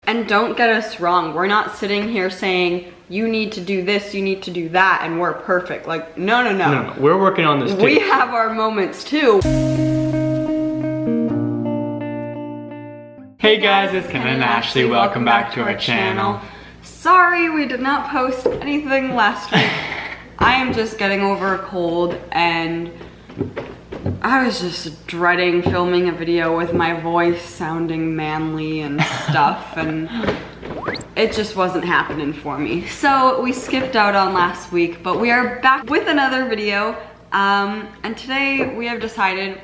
And don't get us wrong, we're not sitting here saying, you need to do this, you need to do that, and we're perfect. Like, no. No, we're working on this too. We have our moments too. Hey guys, it's Kendon and Ashley. Welcome back to our channel. Sorry we did not post anything last week. I am just getting over a cold and I was just dreading filming a video with my voice sounding manly and stuff, and it just wasn't happening for me. So we skipped out on last week, but we are back with another video. And today we have decided,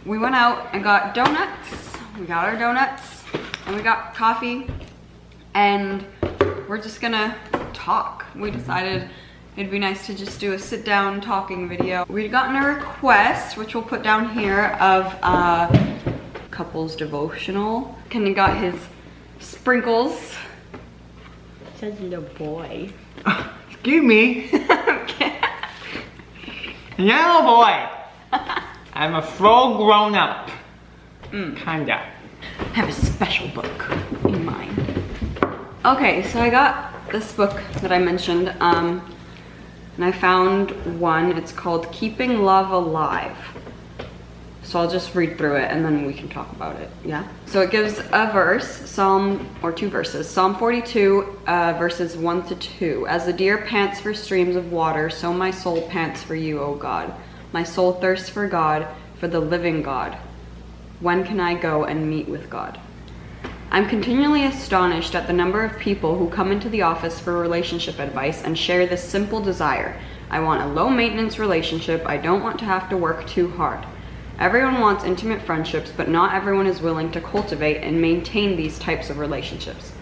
we went out and got donuts. We got our donuts and we got coffee, and we're just gonna talk. We decided it'd be nice to just do a sit down talking video. We'd gotten a request, which we'll put down here, of a couple's devotional. Kendon got his sprinkles. Says little boy. Excuse me. Okay. Yeah, boy. I'm a full grown up. Kinda. I have a special book in mind. Okay, so I got this book that I mentioned, and I found one. It's called Keeping Love Alive. So I'll just read through it and then we can talk about it, yeah? So it gives a verse, two verses. Psalm 42, verses 1 to 2. As the deer pants for streams of water, so my soul pants for you, O God. My soul thirsts for God, for the living God. When can I go and meet with God? I'm continually astonished at the number of people who come into the office for relationship advice and share this simple desire. I want a low-maintenance relationship. I don't want to have to work too hard. Everyone wants intimate friendships, but not everyone is willing to cultivate and maintain these types of relationships.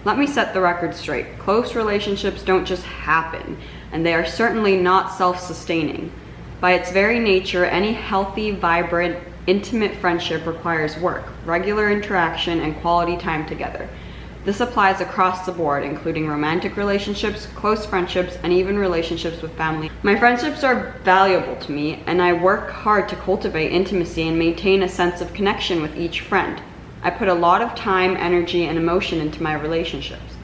Let me set the record straight. Close relationships don't just happen, and they are certainly not self-sustaining. By its very nature, any healthy, vibrant, intimate friendship requires work, regular interaction, and quality time together. This applies across the board, including romantic relationships, close friendships, and even relationships with family. My friendships are valuable to me, and I work hard to cultivate intimacy and maintain a sense of connection with each friend. I put a lot of time, energy, and emotion into my relationships.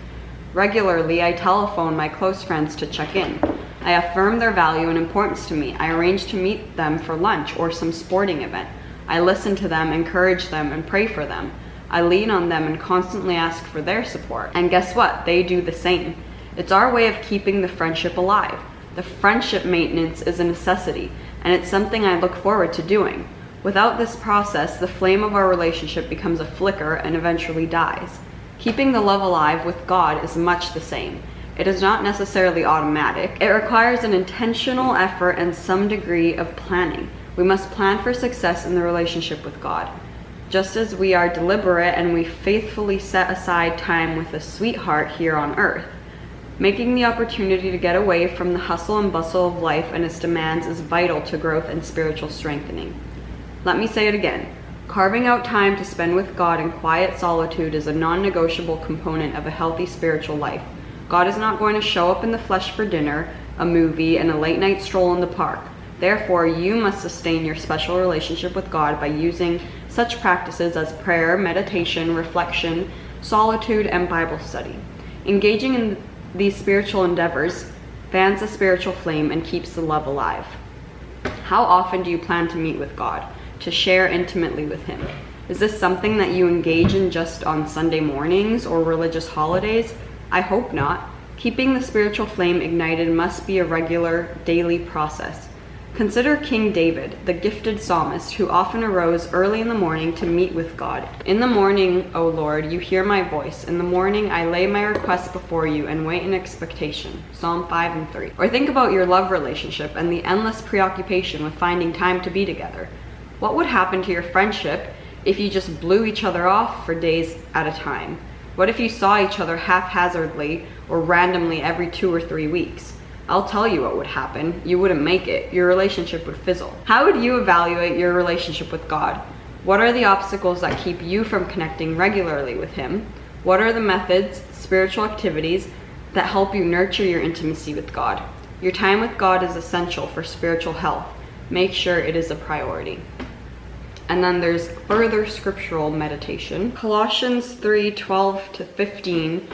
Regularly, I telephone my close friends to check in. I affirm their value and importance to me. I arrange to meet them for lunch or some sporting event. I listen to them, encourage them, and pray for them. I lean on them and constantly ask for their support. And guess what? They do the same. It's our way of keeping the friendship alive. The friendship maintenance is a necessity, and it's something I look forward to doing. Without this process, the flame of our relationship becomes a flicker and eventually dies. Keeping the love alive with God is much the same. It is not necessarily automatic. It requires an intentional effort and some degree of planning. We must plan for success in the relationship with God. Just as we are deliberate and we faithfully set aside time with a sweetheart here on earth, making the opportunity to get away from the hustle and bustle of life and its demands is vital to growth and spiritual strengthening. Let me say it again. Carving out time to spend with God in quiet solitude is a non-negotiable component of a healthy spiritual life. God is not going to show up in the flesh for dinner, a movie, and a late-night stroll in the park. Therefore, you must sustain your special relationship with God by using such practices as prayer, meditation, reflection, solitude, and Bible study. Engaging in these spiritual endeavors fans the spiritual flame and keeps the love alive. How often do you plan to meet with God, to share intimately with Him? Is this something that you engage in just on Sunday mornings or religious holidays? I hope not. Keeping the spiritual flame ignited must be a regular, daily process. Consider King David, the gifted psalmist, who often arose early in the morning to meet with God. In the morning, O Lord, you hear my voice. In the morning, I lay my requests before you and wait in expectation. Psalm 5 and 3. Or think about your love relationship and the endless preoccupation with finding time to be together. What would happen to your friendship if you just blew each other off for days at a time? What if you saw each other haphazardly or randomly every 2 or 3 weeks? I'll tell you what would happen. You wouldn't make it. Your relationship would fizzle. How would you evaluate your relationship with God? What are the obstacles that keep you from connecting regularly with Him? What are the methods, spiritual activities that help you nurture your intimacy with God? Your time with God is essential for spiritual health. Make sure it is a priority. And then there's further scriptural meditation. Colossians 3:12-15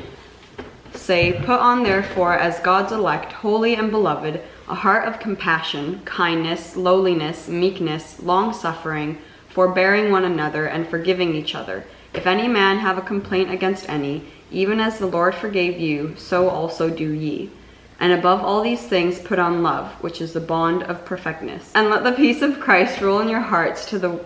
say, "Put on therefore as God's elect, holy and beloved, a heart of compassion, kindness, lowliness, meekness, long-suffering, forbearing one another, and forgiving each other. If any man have a complaint against any, even as the Lord forgave you, so also do ye. And above all these things put on love, which is the bond of perfectness. And let the peace of Christ rule in your hearts, to the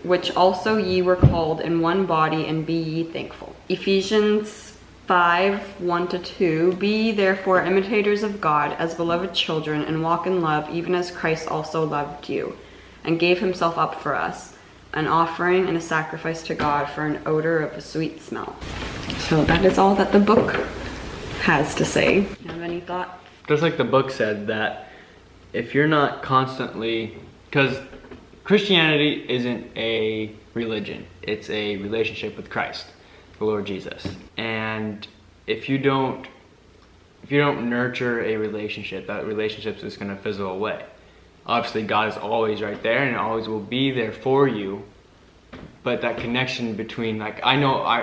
which also ye were called in one body, and be ye thankful." Ephesians 5:1-2, "Be ye therefore imitators of God as beloved children, and walk in love, even as Christ also loved you, and gave himself up for us, an offering and a sacrifice to God for an odor of a sweet smell." So that is all that the book has to say. Do you have any thought? Just like the book said, that if you're not constantly, because Christianity isn't a religion, it's a relationship with Christ, the Lord Jesus. And if you don't nurture a relationship, that relationship is going to fizzle away. Obviously, God is always right there and always will be there for you. But that connection between, like,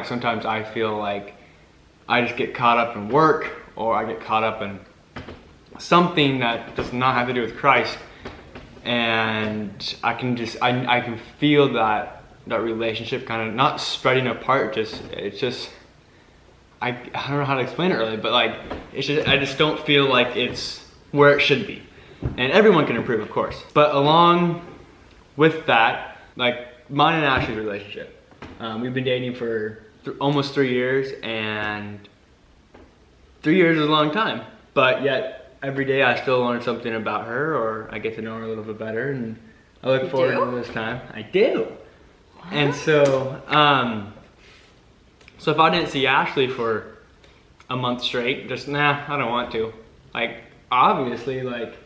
sometimes I feel like I just get caught up in work, or I get caught up in something that does not have to do with Christ, and I can feel that relationship kind of not spreading apart. I don't know how to explain it really, but like I just don't feel like it's where it should be. And everyone can improve, of course. But along with that, like mine and Ashley's relationship, we've been dating for almost 3 years, and 3 years is a long time. But yet every day I still learn something about her, or I get to know her a little bit better, and I look forward to this time. I do. What? And so, so if I didn't see Ashley for a month straight, I don't want to. Like, obviously, like,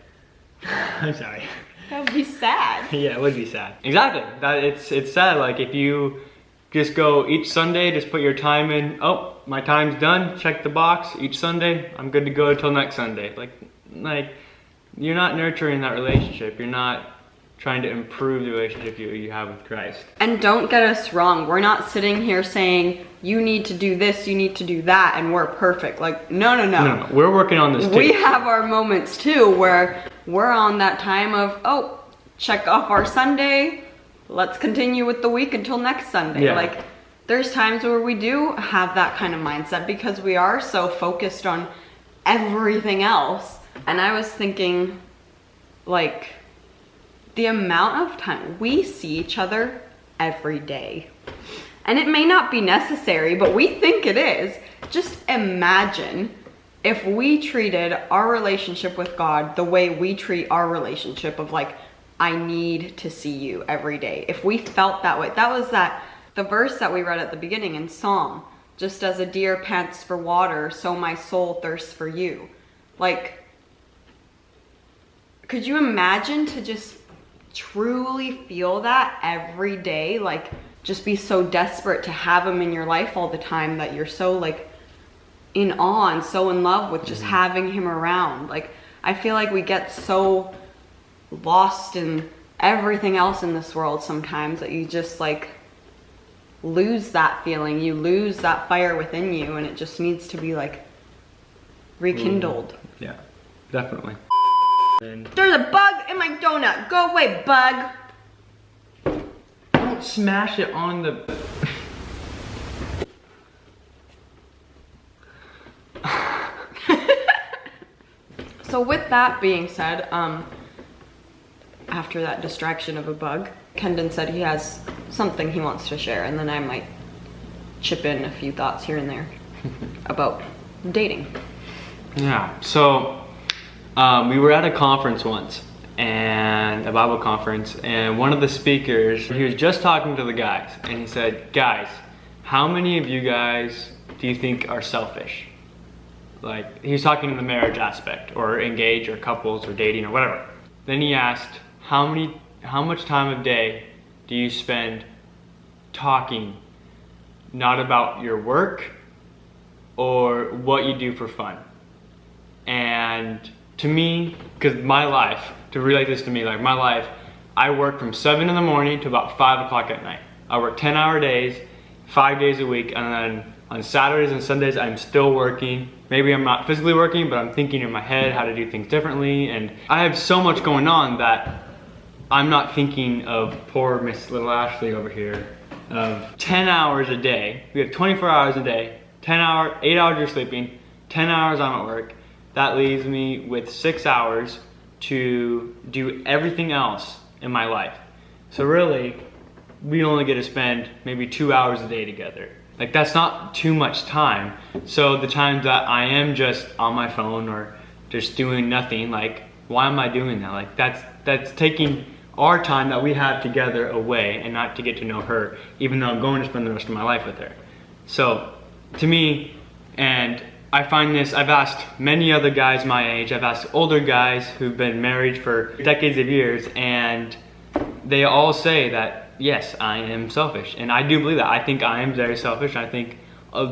I'm sorry. That would be sad. Yeah, it would be sad. Exactly. It's sad. Like if you just go each Sunday, just put your time in. Oh, my time's done. Check the box. Each Sunday, I'm good to go until next Sunday. Like you're not nurturing that relationship. You're not trying to improve the relationship you have with Christ. And don't get us wrong. We're not sitting here saying you need to do this, you need to do that, and we're perfect. Like no. We're working on this too. We have our moments too where we're on that time of, oh, check off our Sunday. Let's continue with the week until next Sunday. Yeah. Like there's times where we do have that kind of mindset because we are so focused on everything else. And I was thinking, like, the amount of time we see each other every day. And it may not be necessary, but we think it is. Just imagine if we treated our relationship with God the way we treat our relationship of like, I need to see you every day. If we felt that way, that was the verse that we read at the beginning in Psalm, just as a deer pants for water, so my soul thirsts for you. Like, could you imagine to just truly feel that every day? Like, just be so desperate to have him in your life all the time that you're so like in awe and so in love with just having him around. Like, I feel like we get so lost in everything else in this world sometimes that you just like lose that feeling, you lose that fire within you, and it just needs to be like rekindled. Yeah, definitely. And there's a bug in my donut. Go away, bug. Don't smash it on the... So with that being said, after that distraction of a bug, Kendon said he has something he wants to share, and then I might chip in a few thoughts here and there about dating. Yeah, so we were at a conference once, and a Bible conference, and one of the speakers, he was just talking to the guys, and he said, guys, how many of you guys do you think are selfish? Like, he was talking in the marriage aspect, or engaged, or couples, or dating, or whatever. Then he asked, how much time of day do you spend talking, not about your work, or what you do for fun? And to me, because my life, to relate this to me, like my life, I work from 7 in the morning to about 5 o'clock at night. I work 10-hour days, 5 days a week, and then on Saturdays and Sundays, I'm still working. Maybe I'm not physically working, but I'm thinking in my head how to do things differently. And I have so much going on that I'm not thinking of poor Miss Little Ashley over here of 10 hours a day. We have 24 hours a day, 8 hours you're sleeping, 10 hours I'm at work. That leaves me with 6 hours to do everything else in my life. So really, we only get to spend maybe 2 hours a day together. Like, that's not too much time. So the times that I am just on my phone or just doing nothing, like, why am I doing that? Like, that's taking our time that we have together away and not to get to know her, even though I'm going to spend the rest of my life with her. So to me, and I find this, I've asked many other guys my age, I've asked older guys who've been married for decades of years, and they all say that, yes, I am selfish. And I do believe that. I think I am very selfish. I think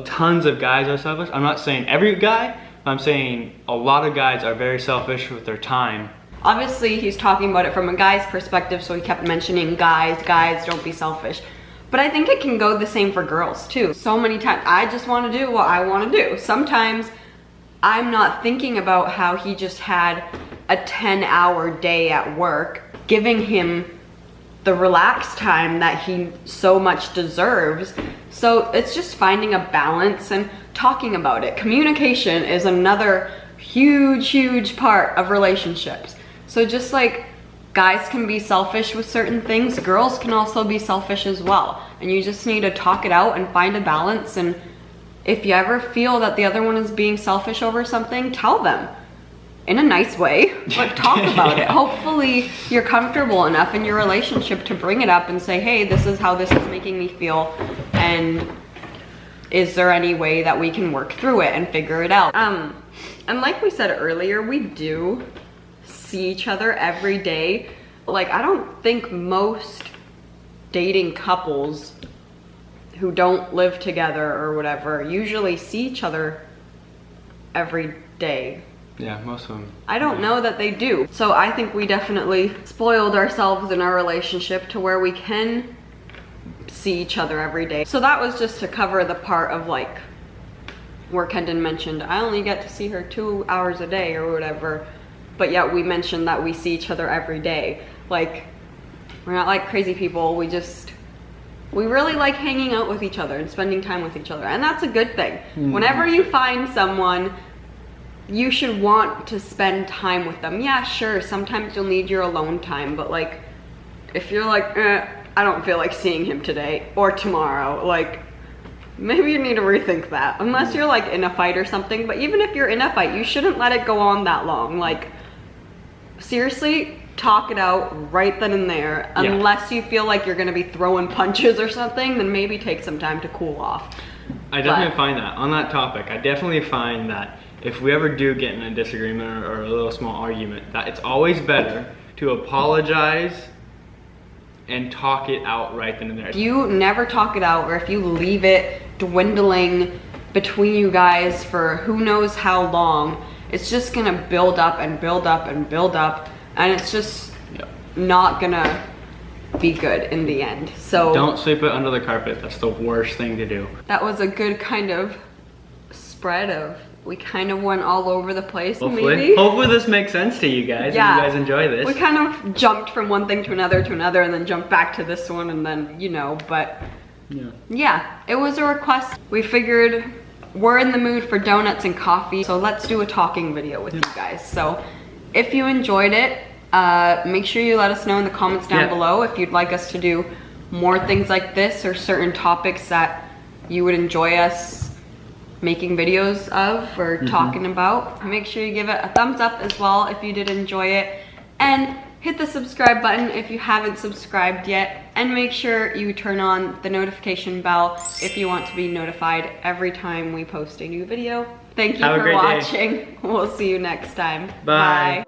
tons of guys are selfish. I'm not saying every guy, I'm saying a lot of guys are very selfish with their time. Obviously, he's talking about it from a guy's perspective, so he kept mentioning guys, don't be selfish. But I think it can go the same for girls too. So many times, I just want to do what I want to do. Sometimes I'm not thinking about how he just had a 10-hour day at work, giving him the relaxed time that he so much deserves. So it's just finding a balance and talking about it. Communication is another huge part of relationships. So just like guys can be selfish with certain things, girls can also be selfish as well. And you just need to talk it out and find a balance. And if you ever feel that the other one is being selfish over something, tell them. In a nice way, but talk about it. Hopefully you're comfortable enough in your relationship to bring it up and say, hey, this is how this is making me feel, and is there any way that we can work through it and figure it out? And like we said earlier, we do see each other every day. Like, I don't think most dating couples who don't live together or whatever usually see each other every day. Yeah, most of them. I don't know that they do. So I think we definitely spoiled ourselves in our relationship to where we can see each other every day. So that was just to cover the part of like where Kendon mentioned, I only get to see her 2 hours a day or whatever. But yet we mentioned that we see each other every day. Like, we're not like crazy people. We really like hanging out with each other and spending time with each other. And that's a good thing. Whenever you find someone, you should want to spend time with them. Yeah, sure, sometimes you'll need your alone time, but like, if you're like, I don't feel like seeing him today or tomorrow, like, maybe you need to rethink that. Unless you're like in a fight or something, but even if you're in a fight, you shouldn't let it go on that long. Like, seriously, talk it out right then and there. Unless you feel like you're gonna be throwing punches or something, then maybe take some time to cool off. I definitely find that, on that topic, I definitely find that if we ever do get in a disagreement or a little small argument, that it's always better to apologize and talk it out right then and there. If you never talk it out, or if you leave it dwindling between you guys for who knows how long, it's just gonna build up and build up and build up, and it's just not gonna be good in the end. So don't sweep it under the carpet. That's the worst thing to do. That was a good kind of spread of, we kind of went all over the place. Hopefully this makes sense to you guys. Yeah. And you guys enjoy this. We kind of jumped from one thing to another, and then jumped back to this one, and then, you know, but yeah, it was a request. We figured we're in the mood for donuts and coffee, so let's do a talking video with you guys. So if you enjoyed it, make sure you let us know in the comments down below if you'd like us to do more things like this, or certain topics that you would enjoy us making videos of or talking about. Make sure you give it a thumbs up as well if you did enjoy it, and hit the subscribe button if you haven't subscribed yet, and make sure you turn on the notification bell if you want to be notified every time we post a new video. Thank you for watching. We'll see you next time. Bye.